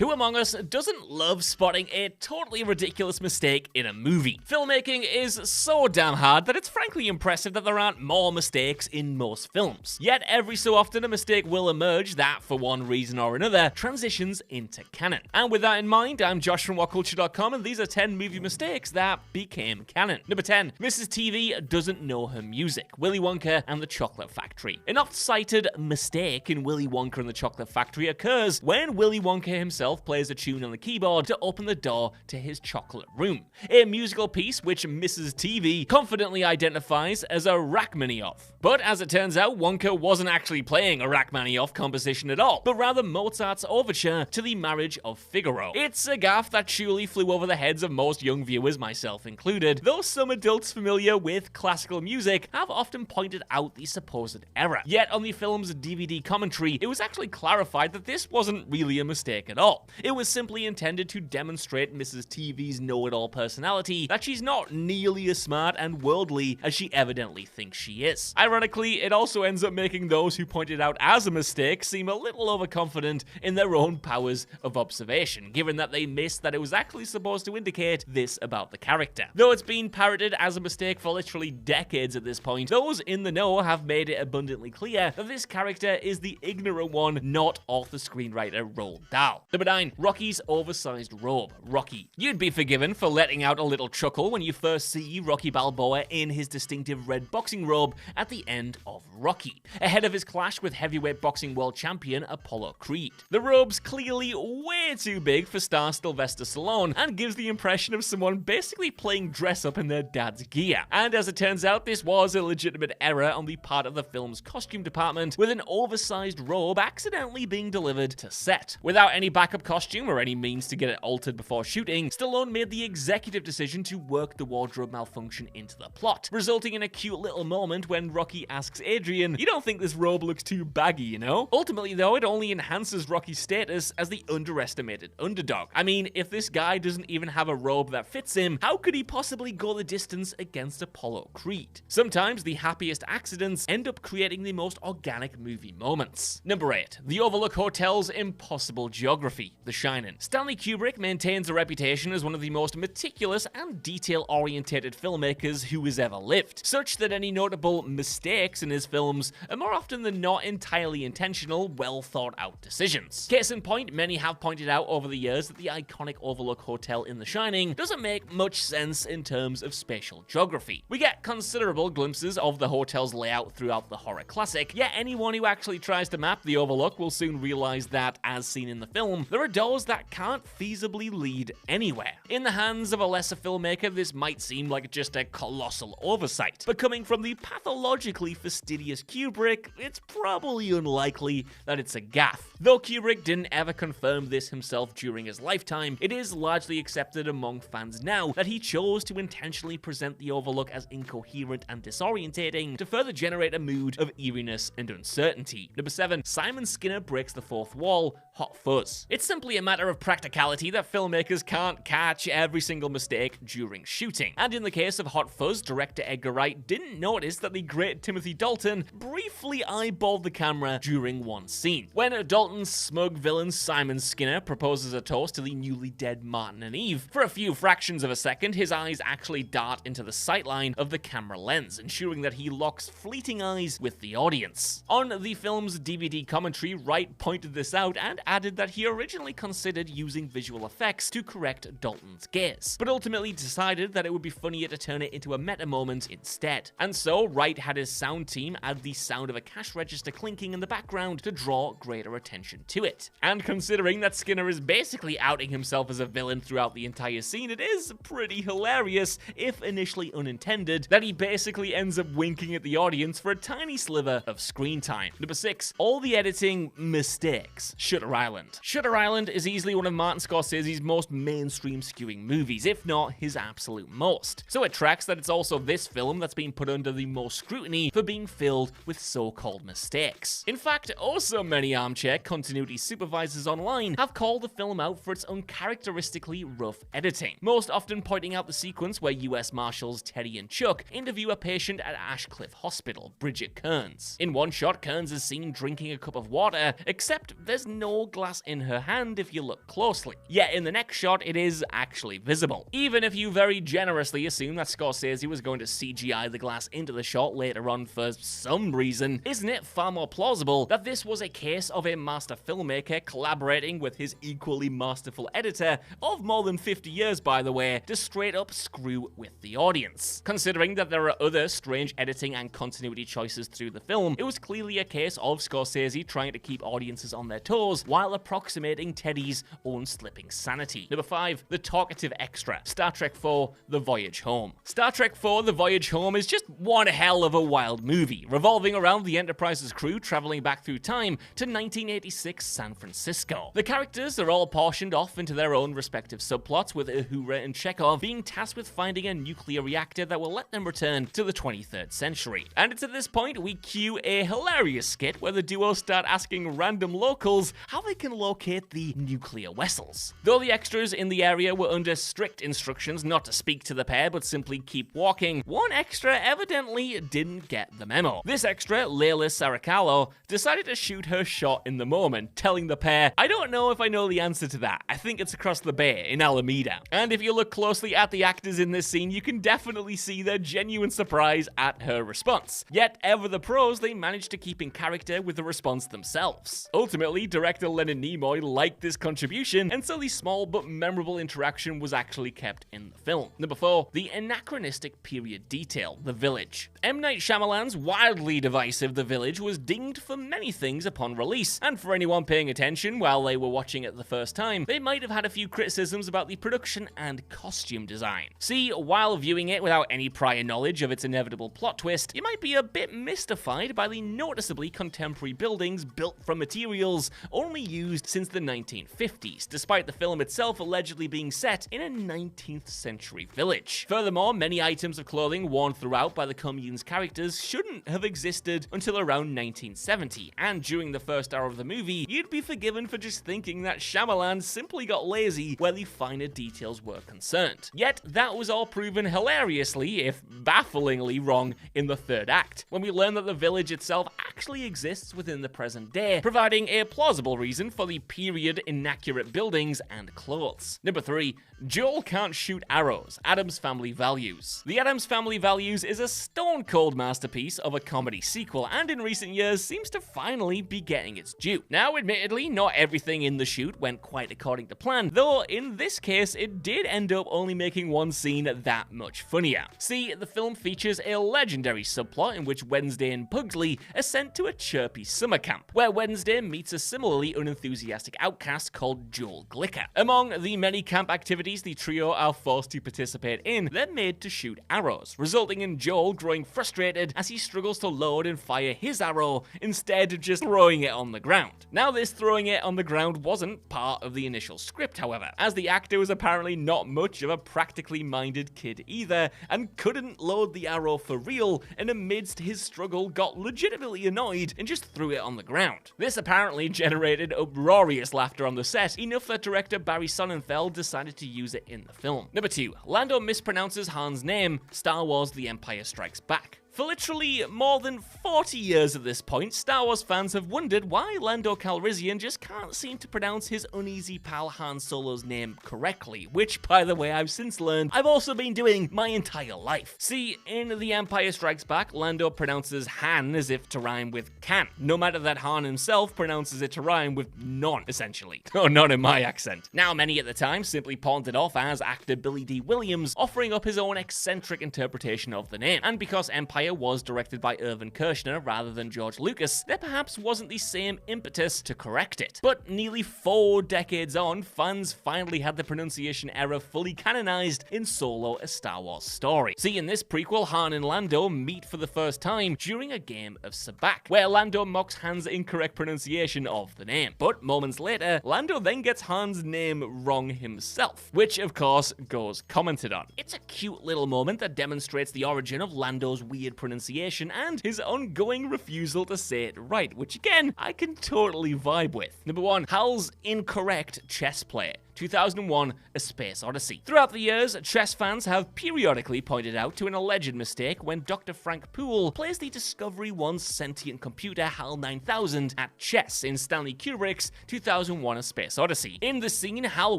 Who among us doesn't love spotting a totally ridiculous mistake in a movie? Filmmaking is so damn hard that it's frankly impressive that there aren't more mistakes in most films. Yet every so often a mistake will emerge that, for one reason or another, transitions into canon. And with that in mind, I'm Josh from WhatCulture.com, and these are 10 movie mistakes that became canon. Number 10. Mrs. TV doesn't know her music. Willy Wonka and the Chocolate Factory. An oft-cited mistake in Willy Wonka and the Chocolate Factory occurs when Willy Wonka himself plays a tune on the keyboard to open the door to his chocolate room. A musical piece which Mrs. TV confidently identifies as a Rachmaninoff. But as it turns out, Wonka wasn't actually playing a Rachmaninoff composition at all, but rather Mozart's overture to the Marriage of Figaro. It's a gaffe that surely flew over the heads of most young viewers, myself included, though some adults familiar with classical music have often pointed out the supposed error. Yet on the film's DVD commentary, it was actually clarified that this wasn't really a mistake at all. It was simply intended to demonstrate Mrs. TV's know-it-all personality, that she's not nearly as smart and worldly as she evidently thinks she is. Ironically, it also ends up making those who pointed out as a mistake seem a little overconfident in their own powers of observation, given that they missed that it was actually supposed to indicate this about the character. Though it's been parroted as a mistake for literally decades at this point, those in the know have made it abundantly clear that this character is the ignorant one, not author screenwriter Roald Dahl. Number 9. Rocky's oversized robe. Rocky. You'd be forgiven for letting out a little chuckle when you first see Rocky Balboa in his distinctive red boxing robe at the end of Rocky, ahead of his clash with heavyweight boxing world champion Apollo Creed. The robe's clearly way too big for star Sylvester Stallone and gives the impression of someone basically playing dress up in their dad's gear. And as it turns out, this was a legitimate error on the part of the film's costume department, with an oversized robe accidentally being delivered to set. Without any backup costume or any means to get it altered before shooting, Stallone made the executive decision to work the wardrobe malfunction into the plot, resulting in a cute little moment when Rocky asks Adrian, "You don't think this robe looks too baggy, you know?" Ultimately though, it only enhances Rocky's status as the underestimated underdog. I mean, if this guy doesn't even have a robe that fits him, how could he possibly go the distance against Apollo Creed? Sometimes the happiest accidents end up creating the most organic movie moments. Number 8. The Overlook Hotel's impossible geography. The Shining. Stanley Kubrick maintains a reputation as one of the most meticulous and detail-orientated filmmakers who has ever lived, such that any notable mistakes in his films are more often than not entirely intentional, well-thought-out decisions. Case in point, many have pointed out over the years that the iconic Overlook Hotel in The Shining doesn't make much sense in terms of spatial geography. We get considerable glimpses of the hotel's layout throughout the horror classic, yet anyone who actually tries to map the Overlook will soon realize that, as seen in the film, there are doors that can't feasibly lead anywhere. In the hands of a lesser filmmaker, this might seem like just a colossal oversight, but coming from the pathologically fastidious Kubrick, it's probably unlikely that it's a gaffe. Though Kubrick didn't ever confirm this himself during his lifetime, it is largely accepted among fans now that he chose to intentionally present the Overlook as incoherent and disorientating to further generate a mood of eeriness and uncertainty. Number 7. Simon Skinner breaks the fourth wall. Hot Fuzz. It's simply a matter of practicality that filmmakers can't catch every single mistake during shooting. And in the case of Hot Fuzz, director Edgar Wright didn't notice that the great Timothy Dalton briefly eyeballed the camera during one scene. When Dalton's smug villain Simon Skinner proposes a toast to the newly dead Martin and Eve, for a few fractions of a second, his eyes actually dart into the sightline of the camera lens, ensuring that he locks fleeting eyes with the audience. On the film's DVD commentary, Wright pointed this out and added that he originally considered using visual effects to correct Dalton's gaze, but ultimately decided that it would be funnier to turn it into a meta moment instead. And so, Wright had his sound team add the sound of a cash register clinking in the background to draw greater attention to it. And considering that Skinner is basically outing himself as a villain throughout the entire scene, it is pretty hilarious, if initially unintended, that he basically ends up winking at the audience for a tiny sliver of screen time. Number 6. All the editing mistakes. Shutter Island. Shutter Island is easily one of Martin Scorsese's most mainstream skewing movies, if not his absolute most. So it tracks that it's also this film that's been put under the most scrutiny for being filled with so-called mistakes. In fact, also many armchair continuity supervisors online have called the film out for its uncharacteristically rough editing, most often pointing out the sequence where US Marshals Teddy and Chuck interview a patient at Ashcliffe Hospital, Bridget Kearns. In one shot, Kearns is seen drinking a cup of water, except there's no glass in her hand if you look closely. Yet in the next shot, it is actually visible. Even if you very generously assume that Scorsese was going to CGI the glass into the shot later on for some reason, isn't it far more plausible that this was a case of a master filmmaker collaborating with his equally masterful editor of more than 50 years, by the way, to straight up screw with the audience? Considering that there are other strange editing and continuity choices through the film, it was clearly a case of Scorsese trying to keep audiences on their toes while approximating Teddy's own slipping sanity. Number 5, the talkative extra. Star Trek IV: The Voyage Home. Star Trek IV: The Voyage Home is just one hell of a wild movie, revolving around the Enterprise's crew traveling back through time to 1986 San Francisco. The characters are all portioned off into their own respective subplots, with Uhura and Chekhov being tasked with finding a nuclear reactor that will let them return to the 23rd century. And it's at this point we cue a hilarious skit where the duo start asking random locals how they can locate the nuclear vessels. Though the extras in the area were under strict instructions not to speak to the pair but simply keep walking, one extra evidently didn't get the memo. This extra, Leila Saracalo, decided to shoot her shot in the moment, telling the pair, "I don't know if I know the answer to that. I think it's across the bay in Alameda." And if you look closely at the actors in this scene, you can definitely see their genuine surprise at her response. Yet, ever the pros, they managed to keep in character with the response themselves. Ultimately, director Leonard Nimoy liked this contribution, and so the small but memorable interaction was actually kept in the film. Number 4, the anachronistic period detail, The Village. M. Night Shyamalan's wildly divisive The Village was dinged for many things upon release, and for anyone paying attention while they were watching it the first time, they might have had a few criticisms about the production and costume design. See, while viewing it without any prior knowledge of its inevitable plot twist, you might be a bit mystified by the noticeably contemporary buildings built from materials only used since the 1950s, despite the film itself allegedly being set in a 19th century village. Furthermore, many items of clothing worn throughout by the commune's characters shouldn't have existed until around 1970, and during the first hour of the movie, you'd be forgiven for just thinking that Shyamalan simply got lazy where the finer details were concerned. Yet, that was all proven hilariously, if bafflingly, wrong in the third act, when we learn that the village itself actually exists within the present day, providing a plausible reason for the period inaccurate buildings and clothes. Number 3, Joel can't shoot arrows, Addams Family Values. The Addams Family Values is a stone-cold masterpiece of a comedy sequel, and in recent years seems to finally be getting its due. Now, admittedly, not everything in the shoot went quite according to plan, though in this case it did end up only making one scene that much funnier. See, the film features a legendary subplot in which Wednesday and Pugsley are sent to a chirpy summer camp, where Wednesday meets a similarly unenthusiastic outcast called Joel Glicker. Among the many camp activities the trio are forced to participate in, they're made to shoot arrows, resulting in Joel growing frustrated as he struggles to load and fire his arrow instead of just throwing it on the ground. Now, this throwing it on the ground wasn't part of the initial script, however, as the actor was apparently not much of a practically minded kid either, and couldn't load the arrow for real, and amidst his struggle got legitimately annoyed and just threw it on the ground. This apparently generated uproarious laughter on the set, enough that director Barry Sonnenfeld decided to use it in the film. Number 2, Lando mispronounces Han's name, Star Wars: The Empire Strikes Back. For literally more than 40 years at this point, Star Wars fans have wondered why Lando Calrissian just can't seem to pronounce his uneasy pal Han Solo's name correctly, which, by the way, I've since learned I've also been doing my entire life. See, in The Empire Strikes Back, Lando pronounces Han as if to rhyme with can, no matter that Han himself pronounces it to rhyme with none, essentially. Oh, not in my accent. Now, many at the time simply pawned it off as actor Billy D. Williams, offering up his own eccentric interpretation of the name, and because Empire was directed by Irvin Kershner rather than George Lucas, there perhaps wasn't the same impetus to correct it. But nearly 4 decades on, fans finally had the pronunciation error fully canonized in Solo: A Star Wars Story. See, in this prequel, Han and Lando meet for the first time during a game of sabacc, where Lando mocks Han's incorrect pronunciation of the name. But moments later, Lando then gets Han's name wrong himself, which of course goes commented on. It's a cute little moment that demonstrates the origin of Lando's weird pronunciation and his ongoing refusal to say it right, which again, I can totally vibe with. Number 1, Hal's incorrect chess play. 2001: A Space Odyssey. Throughout the years, chess fans have periodically pointed out to an alleged mistake when Dr. Frank Poole plays the Discovery 1's sentient computer HAL 9000 at chess in Stanley Kubrick's 2001: A Space Odyssey. In the scene, HAL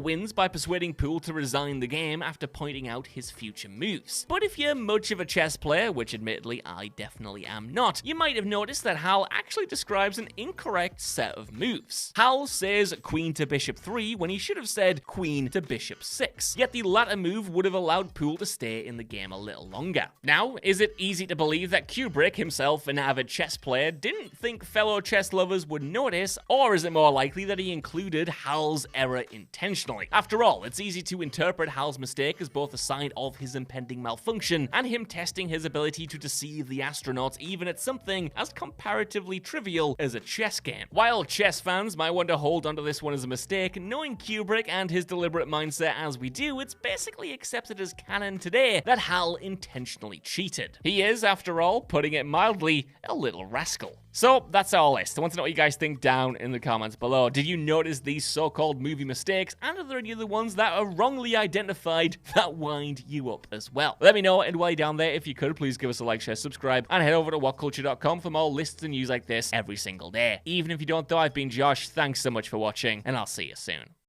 wins by persuading Poole to resign the game after pointing out his future moves. But if you're much of a chess player, which admittedly I definitely am not, you might have noticed that HAL actually describes an incorrect set of moves. HAL says queen to bishop 3 when he should have said queen to bishop 6, yet the latter move would have allowed Poole to stay in the game a little longer. Now, is it easy to believe that Kubrick, himself an avid chess player, didn't think fellow chess lovers would notice, or is it more likely that he included HAL's error intentionally? After all, it's easy to interpret HAL's mistake as both a sign of his impending malfunction and him testing his ability to deceive the astronauts even at something as comparatively trivial as a chess game. While chess fans might want to hold onto this one as a mistake, knowing Kubrick and his deliberate mindset as we do, it's basically accepted as canon today that HAL intentionally cheated. He is, after all, putting it mildly, a little rascal. So that's our list. I want to know what you guys think down in the comments below. Did you notice these so-called movie mistakes, and are there any other ones that are wrongly identified that wind you up as well? Let me know, and while you're down there, if you could, please give us a like, share, subscribe, and head over to whatculture.com for more lists and news like this every single day. Even if you don't though, I've been Josh, thanks so much for watching, and I'll see you soon.